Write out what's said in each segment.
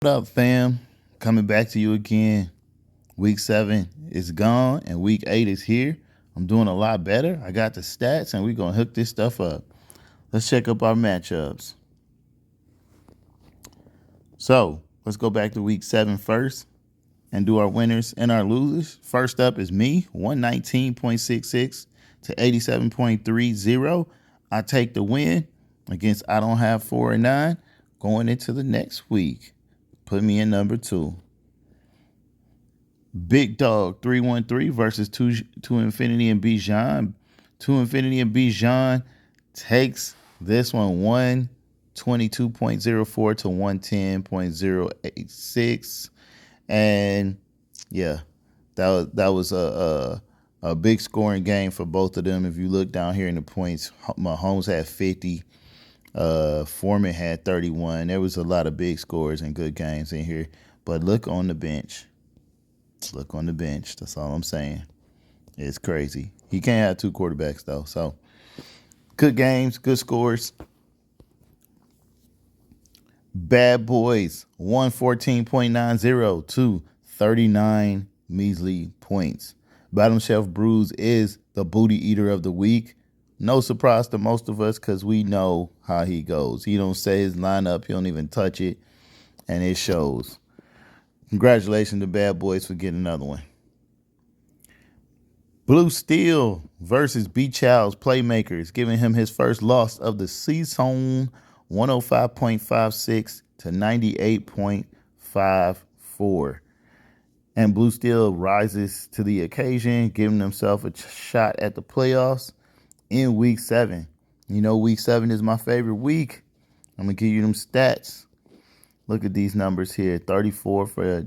What up, fam? Coming back to you again. Week 7 is gone and week 8 is here. I'm doing a lot better. I got the stats and we're going to hook this stuff up. Let's check up our matchups. So, let's go back to week 7 first and do our winners and our losers. First up is me, 119.66 to 87.30. I take the win against I Don't Have 4 and 9 going into the next week. Put me in number 2. Big Dog 313 versus two Infinity and Bijan. Two Infinity and Bijan takes this one 122.04 to 110.086. And yeah, that was a big scoring game for both of them. If you look down here in the points, Mahomes had 50. Foreman had 31. There was a lot of big scores and good games in here. But look on the bench. Look on the bench. That's all I'm saying. It's crazy. He can't have two quarterbacks, though. So, good games, good scores. Bad Boys, 114.90 to 39 measly points. Bottom Shelf Brews is the booty eater of the week. No surprise to most of us because we know how he goes. He don't say his lineup. He don't even touch it, and it shows. Congratulations to Bad Boys for getting another one. Blue Steel versus B Child's Playmakers, giving him his first loss of the season, 105.56 to 98.54. And Blue Steel rises to the occasion, giving himself a shot at the playoffs in week 7. You know, week 7 is my favorite week. I'm going to give you them stats. Look at these numbers here. 34 for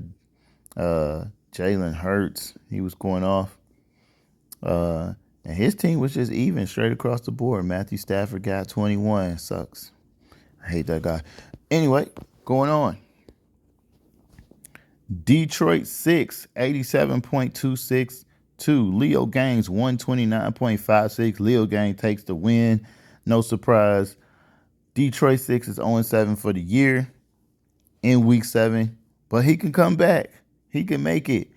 Jalen Hurts. He was going off. And his team was just even straight across the board. Matthew Stafford got 21. Sucks. I hate that guy. Anyway, going on. Detroit 6, 87.26 to Leo Gaines 129.56. Leo Gang takes the win. No surprise. Detroit 6 is 0-7 for the year in week 7, but he can come back. He can make it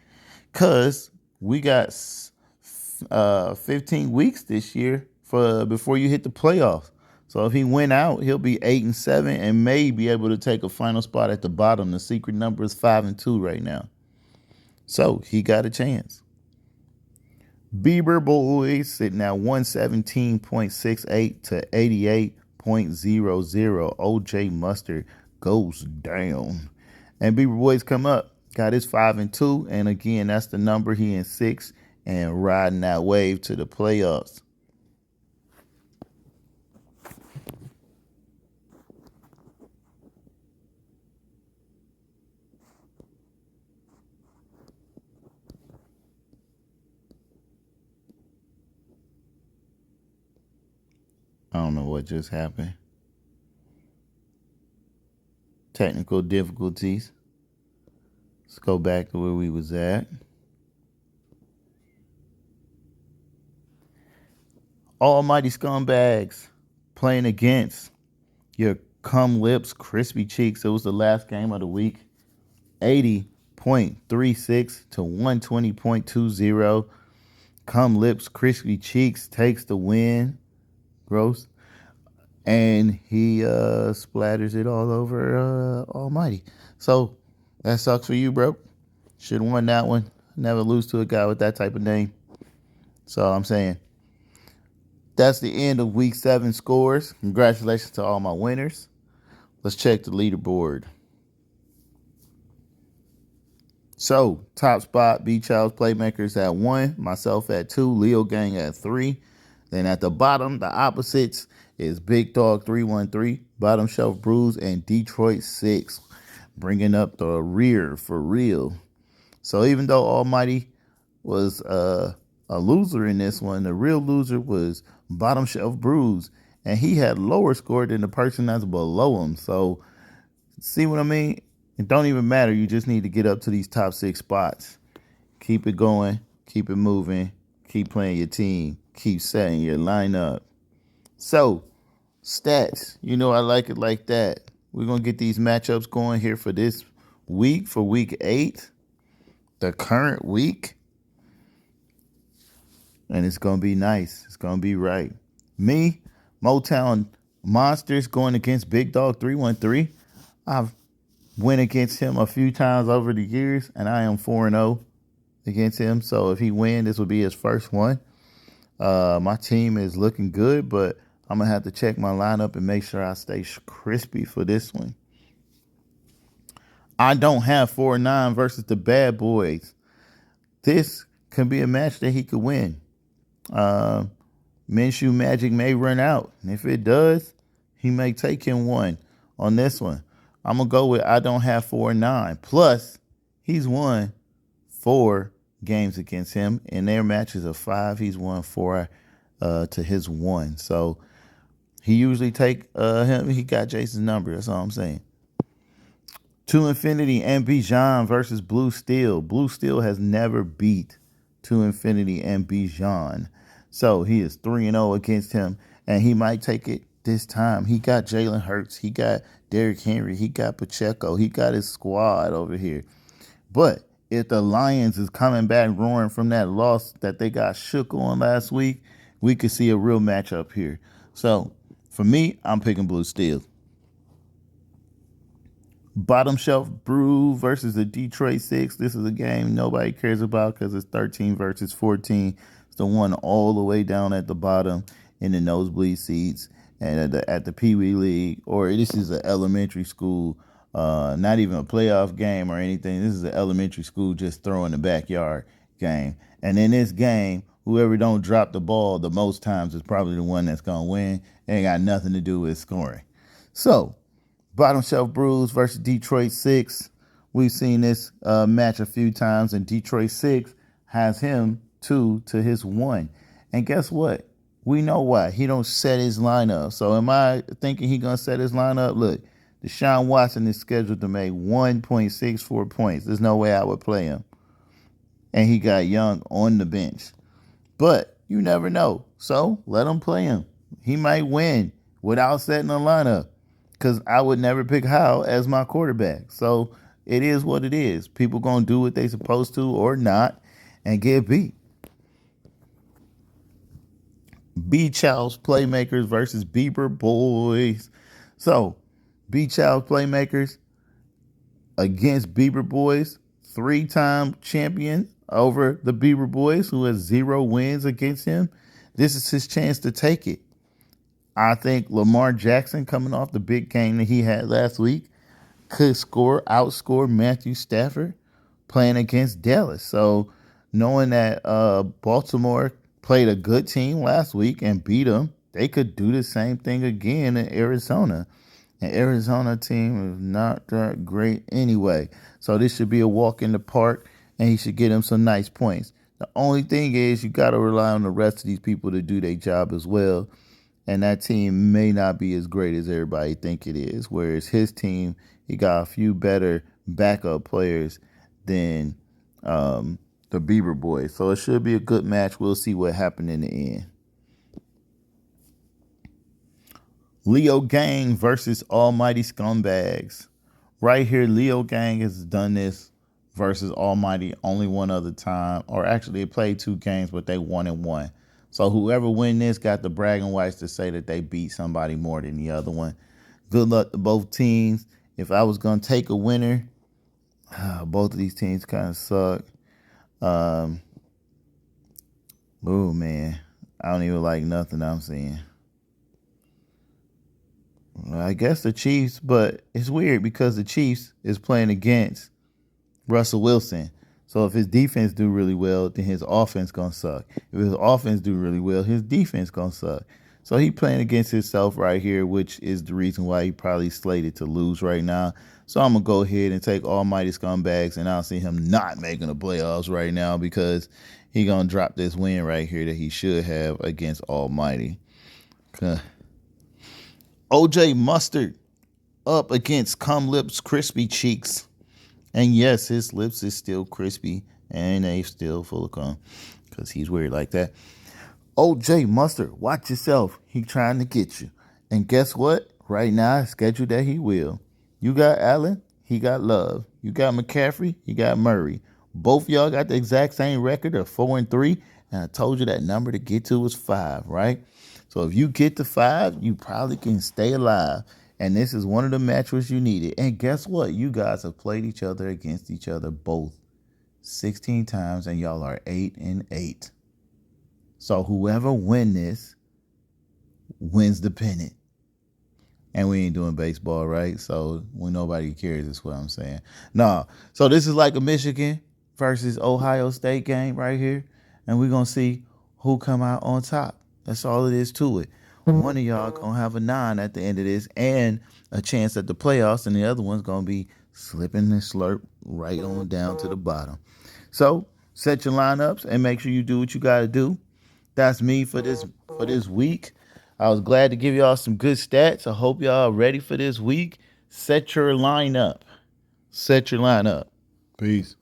because we got 15 weeks this year before you hit the playoffs. So if he went out, he'll be 8-7 and may be able to take a final spot at the bottom. The secret number is 5-2 right now. So he got a chance. Bieber Boys sitting at 117.68 to 88.00. OJ Mustard goes down. And Bieber Boys come up. Got his 5-2. And again, that's the number. He in 6 and riding that wave to the playoffs. I don't know what just happened. Technical difficulties. Let's go back to where we was at. Almighty scumbags playing against your cum lips, crispy cheeks. It was the last game of the week. 80.36 to 120.20. Cum lips, crispy cheeks takes the win. Gross. And he splatters it all over Almighty. So that sucks for you, bro. Should have won that one. Never lose to a guy with that type of name. That's all I'm saying. That's the end of week 7 scores. Congratulations to all my winners. Let's check the leaderboard. So, top spot, B Child's Playmakers at 1, myself at 2, Leo Gang at 3. Then at the bottom, the opposites is Big Dog 313, Bottom Shelf Brews, and Detroit 6, bringing up the rear for real. So even though Almighty was a loser in this one, the real loser was Bottom Shelf Brews, and he had lower score than the person that's below him. So see what I mean? It don't even matter. You just need to get up to these top 6 spots. Keep it going. Keep it moving. Keep playing your team. Keep setting your lineup. So, stats. You know I like it like that. We're going to get these matchups going here for this week for week 8, the current week, and it's going to be nice. It's going to be right. Me, Motown Monsters going against Big Dog 313. I've went against him a few times over the years, and I am 4-0 against him. So if he wins, this will be his first one. My team is looking good, but I'm going to have to check my lineup and make sure I stay crispy for this one. I don't have 4-9 versus the Bad Boys. This can be a match that he could win. Minshew magic may run out. And if it does, he may take him one on this one. I'm going to go with I don't have 4-9. Plus, he's won 4 games against him. In their matches of 5, he's won 4 to his 1. So he usually take him. He got Jason's number. That's all I'm saying. To Infinity and Bijan versus Blue Steel. Blue Steel has never beat To Infinity and Bijan. So he is 3-0 against him, and he might take it this time. He got Jalen Hurts. He got Derrick Henry. He got Pacheco. He got his squad over here. But if the Lions is coming back roaring from that loss that they got shook on last week, we could see a real matchup here. So for me, I'm picking Blue Steel. Bottom Shelf Brew versus the Detroit 6. This is a game nobody cares about because it's 13 versus 14. It's the one all the way down at the bottom in the nosebleed seats and at the Pee Wee League. Or this is an elementary school, not even a playoff game or anything. This is an elementary school just throwing the backyard game. And in this game, whoever don't drop the ball the most times is probably the one that's going to win. It ain't got nothing to do with scoring. So, Bottom Shelf Brews versus Detroit 6. We've seen this match a few times, and Detroit 6 has him 2 to his 1. And guess what? We know why. He don't set his lineup. So am I thinking he going to set his lineup? Look, Deshaun Watson is scheduled to make 1.64 points. There's no way I would play him. And he got Young on the bench. But you never know. So let him play him. He might win without setting a lineup. Because I would never pick Howell as my quarterback. So it is what it is. People going to do what they supposed to or not and get beat. Beach House Playmakers versus Bieber Boys. So, Beach House Playmakers against Bieber Boys. 3-time champion over the Bieber Boys, who has 0 wins against him. This is his chance to take it. I think Lamar Jackson, coming off the big game that he had last week, could outscore Matthew Stafford playing against Dallas. So knowing that Baltimore played a good team last week and beat them, they could do the same thing again in Arizona. And Arizona team is not that great anyway. So this should be a walk in the park, and he should get him some nice points. The only thing is you got to rely on the rest of these people to do their job as well. And that team may not be as great as everybody think it is. Whereas his team, he got a few better backup players than the Bieber Boys. So it should be a good match. We'll see what happened in the end. Leo Gang versus Almighty Scumbags. Right here, Leo Gang has done this versus Almighty only one other time. Or actually, they played 2 games, but they 1-1. So whoever win this got the bragging rights to say that they beat somebody more than the other one. Good luck to both teams. If I was going to take a winner, both of these teams kind of suck. Oh, man. I don't even like nothing I'm seeing. I guess the Chiefs, but it's weird because the Chiefs is playing against Russell Wilson. So if his defense do really well, then his offense going to suck. If his offense do really well, his defense going to suck. So he playing against himself right here, which is the reason why he probably slated to lose right now. So I'm going to go ahead and take Almighty Scumbags, and I'll see him not making the playoffs right now because he going to drop this win right here that he should have against Almighty. OJ Mustard up against Cum Lips Crispy Cheeks. And yes, his lips is still crispy and they still full of cum because he's weird like that. OJ Mustard, watch yourself. He trying to get you. And guess what? Right now, scheduled that he will. You got Allen. he got Love. You got McCaffrey, you got Murray. Both y'all got the exact same record of 4-3. And I told you that number to get to was 5, right? So if you get to 5, you probably can stay alive. And this is one of the matchups you needed. And guess what? You guys have played each other against each other both 16 times, and y'all are 8-8. So whoever win this wins the pennant. And we ain't doing baseball, right? So when nobody cares, is what I'm saying. No. So this is like a Michigan versus Ohio State game right here. And we're going to see who come out on top. That's all it is to it. One of y'all going to have a 9 at the end of this and a chance at the playoffs. And the other one's going to be slipping and slurp right on down to the bottom. So set your lineups and make sure you do what you got to do. That's me for this week. I was glad to give y'all some good stats. I hope y'all are ready for this week. Set your lineup. Set your lineup. Peace.